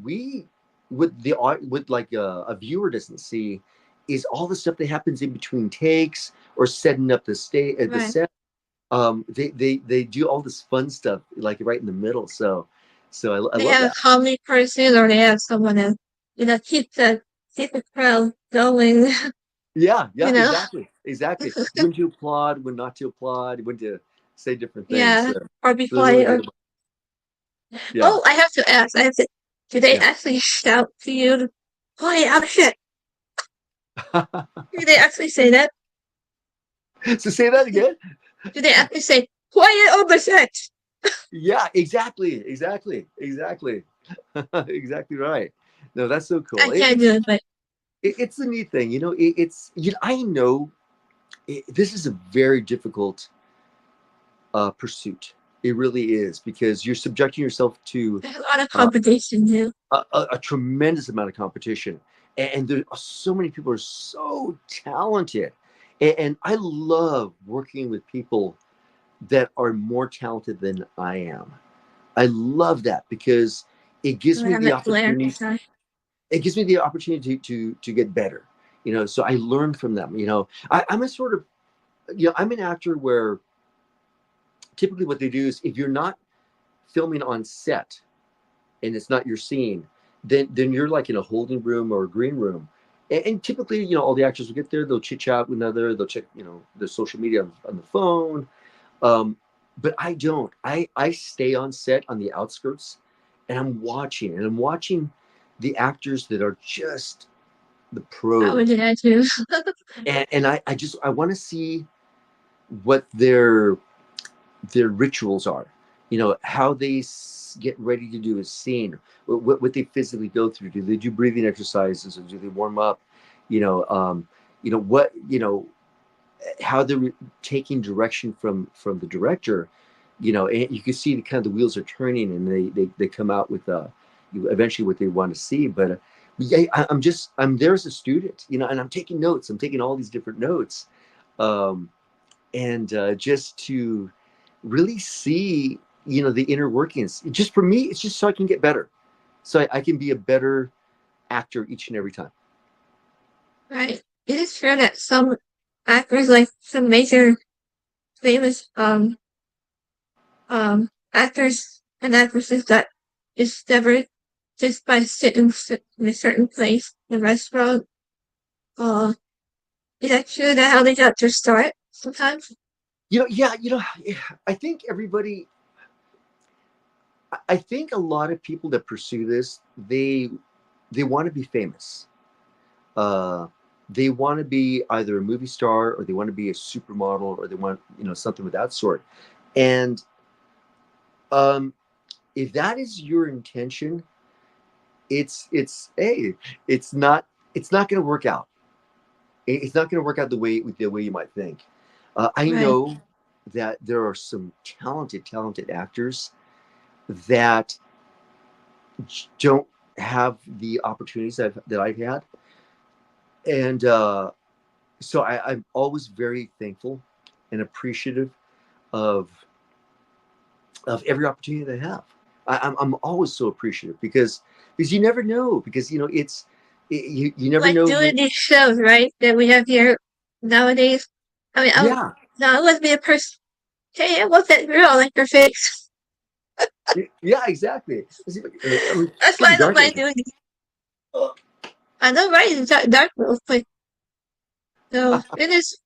we what like a viewer doesn't see is all the stuff that happens in between takes or setting up the Right. set. They do all this fun stuff like right in the middle. So I They love have a that. comedy person or they have someone to, keep the crowd going, Yeah, you yeah, know? exactly. When to applaud, when not to applaud, when to say different things. Yeah. Or be So they're really quiet good or about. Yeah, oh, I have to ask. Do they yeah. actually shout to you to quiet out shit? Do they actually say that? So say that again. Do they actually say quiet on the set? Yeah, exactly, exactly right. No, that's so I cool. can't do it, but It's a neat thing, you know. It's you know, I know this is a very difficult pursuit. It really is because you're subjecting yourself to there's a lot of uh, competition too. a tremendous amount of competition, and there are so many people are so talented, and I love working with people that are more talented than I am. I love that because it gives We me have the that glare. opportunity. Sorry. It gives me the opportunity to get better. You know, so I learn from them. You know, I'm a sort of I'm an actor where typically what they do is if you're not filming on set and it's not your scene, then you're like in a holding room or a green room. And typically, all the actors will get there, they'll chit chat with another, they'll check, their social media on the phone. Um, but I don't. I stay on set on the outskirts, and I'm watching the actors that are just the I would pros, do that too. and I just I want to see what their rituals are. You know how they get ready to do a scene, what they physically go through. Do they do breathing exercises, or do they warm up? You know, what how they're taking direction from the director. And you can see the kind of the wheels are turning, and they come out with eventually what they want to see. But yeah, I'm there as a student, and I'm taking notes. I'm taking all these different notes, um, and just to really see the inner workings. Just for me, it's just so I can get better, so I can be a better actor each and every time. Right. It is true that some actors, like some major famous actors and actresses that discovered just by sitting in a certain place in a restaurant. Uh, is that true that how they got their start sometimes? Yeah, I think everybody, I think a lot of people that pursue this, they want to be famous. Uh, they want to be either a movie star, or they want to be a supermodel, or they want something of that sort. And um, if that is your intention, hey, it's not it's not going to work out. It's not going to work out the way you might think. I Right, know that there are some talented actors that don't have the opportunities that I've had, and so I'm always very thankful and appreciative of every opportunity they have. I'm always so appreciative, because you never know, because you never like know doing when. these shows, right? That we have here nowadays. I mean, Yeah, now it must be a person. Hey, it wasn't real, like your face. yeah, exactly. Let's see if That's it's why getting I don't dark out mind here. doing these. I know, right? It's dark real quick. So it is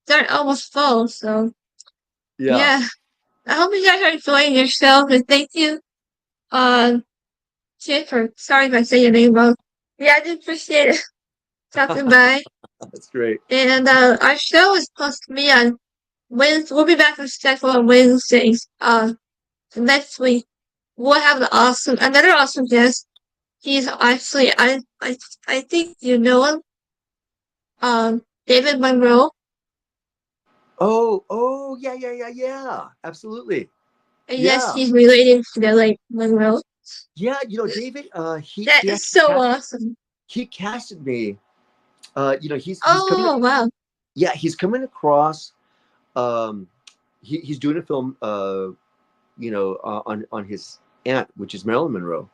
dark almost full. So Yeah. yeah, I hope you guys are enjoying yourself, and thank you, Jennifer. Sorry if I say your name wrong. Yeah, I do appreciate it. Stopping by. That's great. And our show is supposed to be on Wednesday. We'll be back on schedule on Wednesdays. Next week we'll have another awesome guest. He's actually I think you know him. David Monroe. Oh, yeah, yeah, yeah, yeah. Absolutely. And yes, Yeah. he's related to the late Monroe. Yeah, David, That is so awesome. he casted me. He's coming. Oh wow. Yeah, he's coming across. Um, he's doing a film. On his aunt, which is Marilyn Monroe,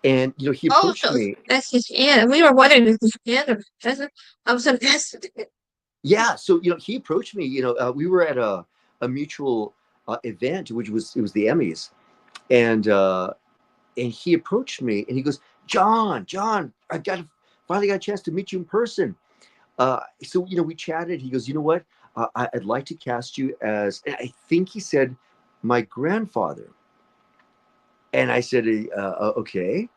and he Oh, approached me. that's his aunt. We were wondering if his aunt or cousin. I was invested. Yeah, so he approached me. We were at a mutual event, which was it was the Emmys, and he approached me, and he goes, John, finally got a chance to meet you in person. So we chatted. He goes, you know what? I'd like to cast you as, and I think he said, my grandfather. And I said, okay.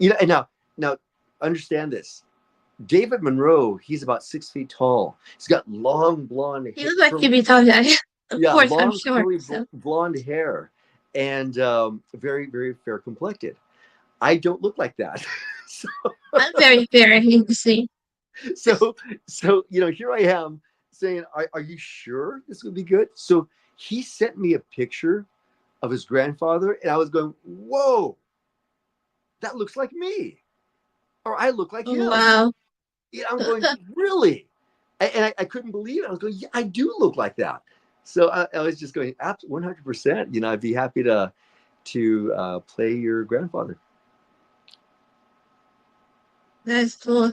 And now understand this. David Monroe, he's about 6 feet tall. He's got long blonde He hair, looks like Jimmy Tonya. Of yeah, course, I'm long sure. curly So blonde hair, and very very fair complected. I don't look like that. so I'm very fair, you can see. so here I am saying, are you sure this would be good? So he sent me a picture of his grandfather, and I was going, whoa, that looks like me, or I look like Oh, him. wow. I'm going, really? And I couldn't believe it. I was going, yeah, I do look like that. So I was just going, 100%. I'd be happy to play your grandfather. That's cool.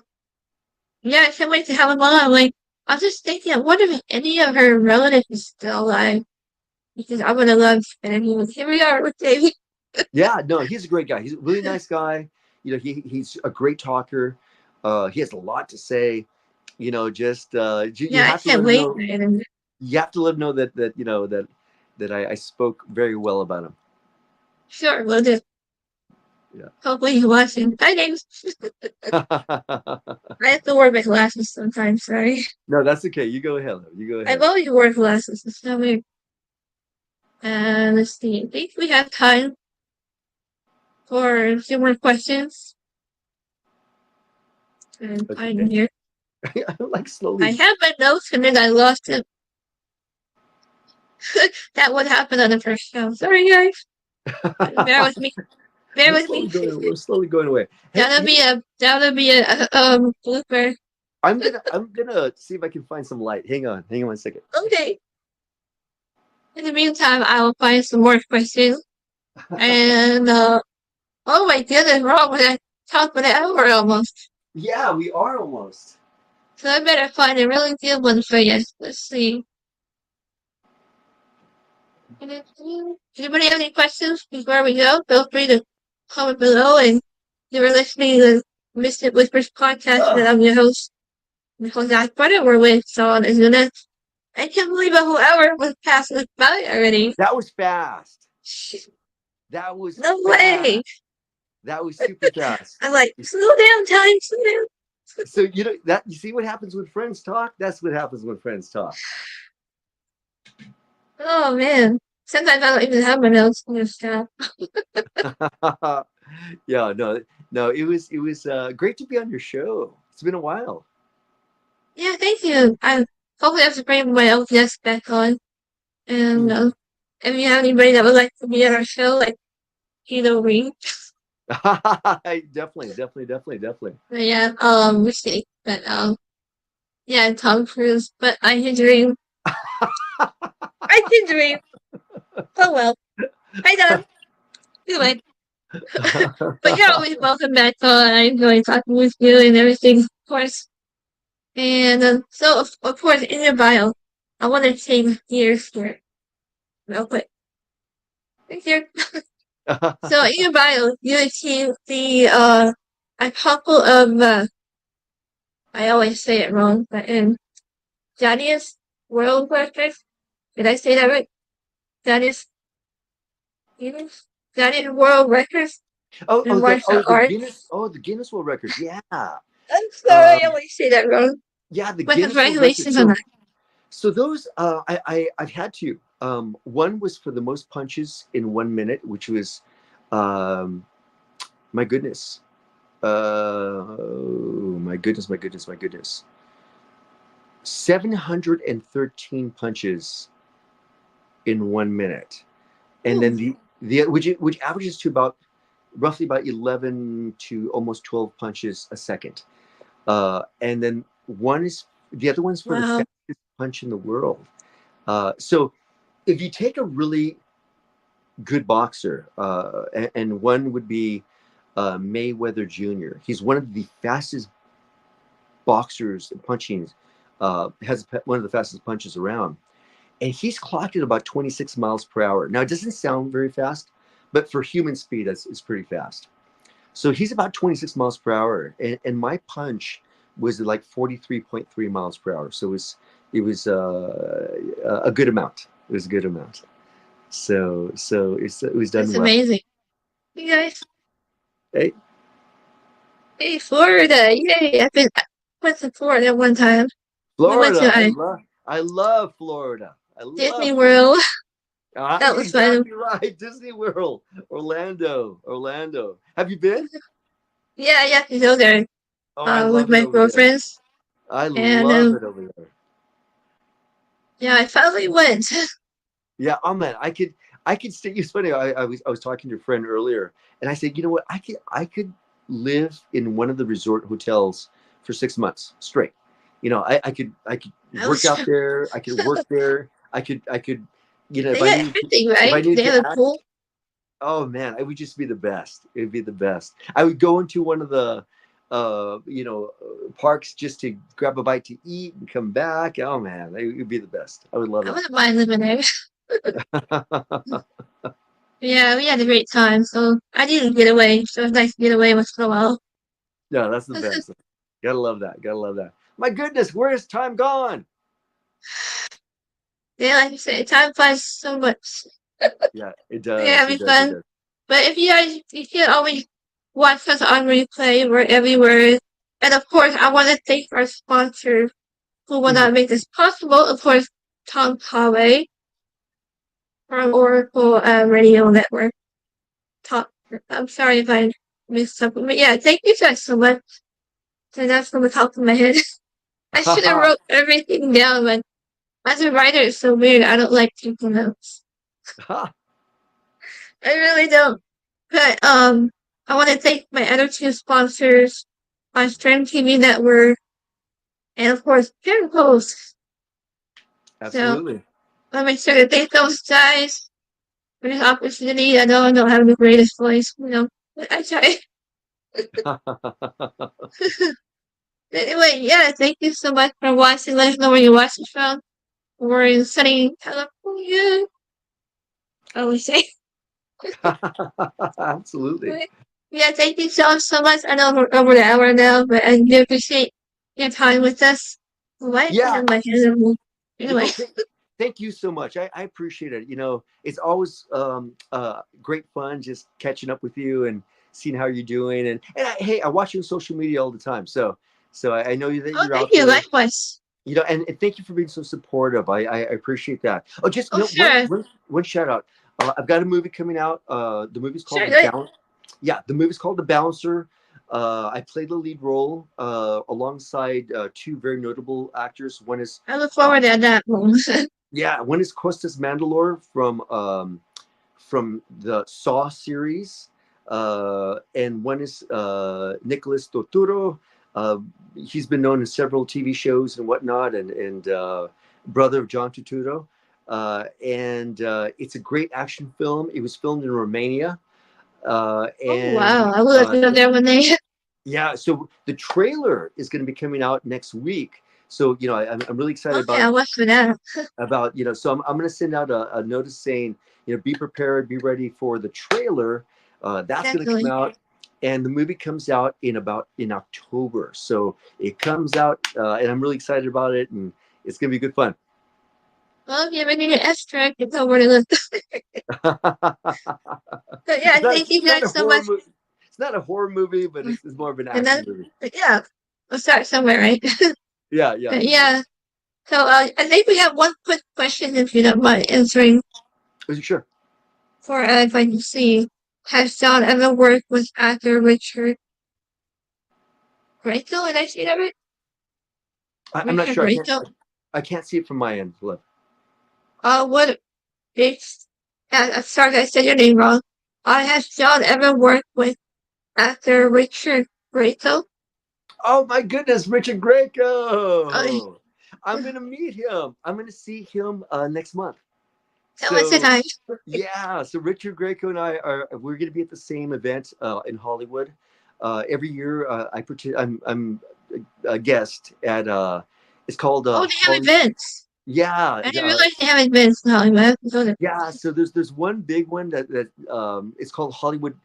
Yeah, I can't wait to have him on. Like, I was just thinking, I wonder if any of her relatives is still alive. Because I would have loved spending with here we are with David. Yeah, no, he's a great guy. He's a really nice guy. He's a great talker. He has a lot to say. Just you Yeah, I have to let can't him wait know. for him. You have to let him know that that I spoke very well about him. Sure, we'll do. Yeah. Hopefully he's watching. Hi, James. I have to wear my glasses sometimes, sorry. No, that's okay. You go ahead. You go I've ahead. always worn glasses. It's not weird. Let's see. I think we have time for a few more questions. And I'm Okay. here. I'm like I slowly. have my notes and then I lost it. That would happen on the first show. Sorry, guys. Bear with me. Bear with me. We're slowly going away. Hey, That'll be a blooper. I'm gonna see if I can find some light. Hang on 1 second. Okay. In the meantime, I will find some more questions. And oh my goodness, we're almost at top of the hour almost. Yeah, we are almost. So I better find a really good one for you. Let's see. Anybody have any questions before we go? Feel free to comment below. And you were listening to the Mystic Whispers podcast that I'm your host, Nicole Gaspard, and we're with Saul Ozuna. I can't believe a whole hour was passed us by already. That was fast. That was No fast. way. That was super fast. I'm like, slow down, time, slow down. So you see what happens when friends talk? That's what happens when friends talk. Oh man. Sometimes I don't even have my notes in this stuff. Yeah, no, it was great to be on your show. It's been a while. Yeah, thank you. I hopefully I have to bring my old guest back on. And if you have anybody that would like to be on our show, like Ring. Definitely. But yeah, mistake. But yeah, Tom Cruise. But I can dream. I can dream. Oh well. I done. Anyway. But you're always welcome back on. I enjoy talking with you and everything, of course. And so, of course, in your bio, I want to change gears here real quick. Thank you. So, in your bio, you achieved a couple of, I always say it wrong, but Guinness World Records. Did I say that right? Guinness World Records in martial arts. The Guinness World Records. Yeah. I'm sorry, I always say that wrong. Yeah, the But Guinness World congratulations Records. on that. So those I've had two. One was for the most punches in 1 minute, which was my goodness. My goodness. 713 punches in 1 minute. And then the which averages to roughly about 11 to almost 12 punches a second. And then the other one's for the fastest punch in the world. So if you take a really good boxer, and one would be Mayweather Jr. He's one of the fastest boxers punching, has one of the fastest punches around. And he's clocked at about 26 miles per hour. Now, it doesn't sound very fast, but for human speed, it's pretty fast. So he's about 26 miles per hour. And my punch was like 43.3 miles per hour. So it was a good amount. It was a good amount. So it was done. That's well. amazing. You guys. Hey, Florida. Yay. I went to Florida one time. Florida. We went to I love Florida. I love Disney World. That was exactly right. Disney World. Orlando. Have you been? Yeah, yeah, to go there. I love with my girlfriends. I love it over there. Yeah, I finally went. Yeah, oh man, I could stay. It's funny. I was talking to a friend earlier, and I said, you know what? I could live in one of the resort hotels for 6 months straight. I could work out there. I could work there. I could if I needed to act, pool. Oh man, it would just be the best. It would be the best. I would go into one of the parks just to grab a bite to eat and come back. Oh man, it would be the best. I would love it. I wouldn't mind living there. Yeah, we had a great time. So I didn't get away. So it's nice to get away once in a while. Yeah, that's the best. Gotta love that. My goodness, where is time gone? Yeah, like you said, time flies so much. Yeah, it Yeah, does. having It does. It fun. does. But if you guys, you can always watch us on replay. We're everywhere. And of course, I want to thank our sponsor who will Mhm. not make this possible. Of course, Tom Conway from Oracle Radio Network. Top. I'm sorry if I missed something, but yeah, thank you guys so much. So that's from the top of my head. I should have wrote everything down, but as a writer, it's so weird. I don't like taking notes. I really don't. But I want to thank my other two sponsors, my Stream TV Network, and of course, Parent Post. So Absolutely. I'll make sure to thank those guys for this opportunity. I know I don't have the greatest voice, but I try. Anyway, yeah, thank you so much for watching. Let us know where you're watching from. We're in sunny California, I would say. Absolutely. Yeah, thank you so much. I know we're over the hour now, but I do appreciate your time with us. Why I Yeah, have my hands up. Anyway, Nicole, thank you so much. I appreciate it. It's always great fun just catching up with you and seeing how you're doing. Hey, I watch you on social media all the time. So I know that oh, you're thank out you. there. Likewise. And thank you for being so supportive. I appreciate that. Oh, just Oh, sure. one shout out. I've got a movie coming out. The movie's called Sure, The good. Balance. Yeah, the movie's called The Balancer. I played the lead role alongside two very notable actors. One is I look uh, forward to that one. yeah, one is Costas Mandalore from the Saw series, and one is Nicholas Totoro. Uh, he's been known in several TV shows and whatnot, and brother of John Turturro. And it's a great action film. It was filmed in Romania, Oh, and wow. I will look it up there when they. yeah. So the trailer is going to be coming out next week. So I'm really excited Okay, I'll watch for that. about so I'm going to send out a notice saying be prepared, be ready for the trailer. That's going to come Definitely. out, and the movie comes out in October. So it comes out, and I'm really excited about it, and it's going to be good fun. Well, if you ever need an extract, you know where to look. But yeah, thank you It's not a guys so horror much. movie. It's not a horror movie, but it's more of an And action then, movie. but yeah, we'll start somewhere, right? Yeah, yeah, But exactly. yeah. So I think we have one quick question, if you don't mind answering, Sure. for if I can see. Has John ever worked with actor Richard Grieco? Did I see that right? I'm not Richard sure. Grieco? I can't see it from my end. Look. What? It's, sorry, I said your name wrong. Has John ever worked with actor Richard Grieco? Oh my goodness, Richard Uh, Greco! I'm gonna meet him. I'm gonna see him next month. Tell us So hi. yeah, so Richard Greco and we're gonna be at the same event in Hollywood. Every year, I'm a guest at it's called Oh, they have Holly. events. Yeah, I didn't realize they have events in Hollywood. yeah. So there's one big one that it's called Hollywood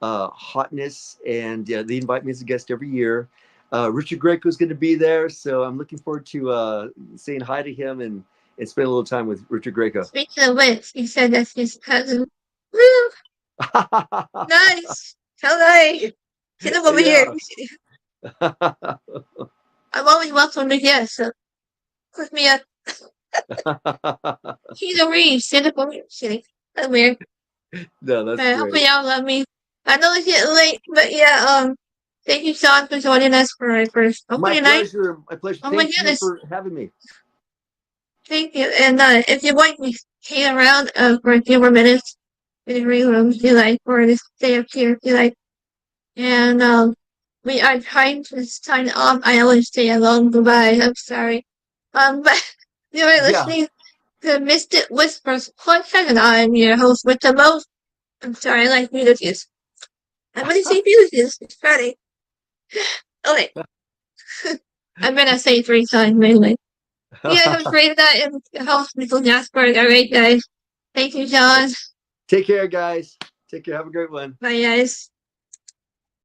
Hotness, and they invite me as a guest every year. Richard Greco is going to be there, so I'm looking forward to saying hi to him and spend a little time with Richard Greco. Speaking of which, he said that's his cousin. Woo! Nice. Hello. Get him over here. Yeah. I'm always welcome to guests, so put me up. He's a read. Send up over here. Kidding. I'm weird. No, that's Hopefully great. y'all love me. I know it's getting late, but yeah, thank you, Sean, for joining us for our first My opening night. pleasure. My pleasure. Oh my Thank you goodness. for having me. Thank you. And if you want me hang around for a few more minutes in the green room if you like, or just stay up here if you like. And we are trying to sign off. I always say alone goodbye. I'm sorry. But you are Yeah. listening to Mystic Whispers podcast, and I'm your host with the most. I'm sorry, I like music. I'm gonna say music. It's Friday. Okay. I'm gonna say 3 times mainly. Yeah, have a great night and host Nicole Gaspard. All right, guys. Thank you, John. Take care, guys. Take care. Have a great one. Bye, guys.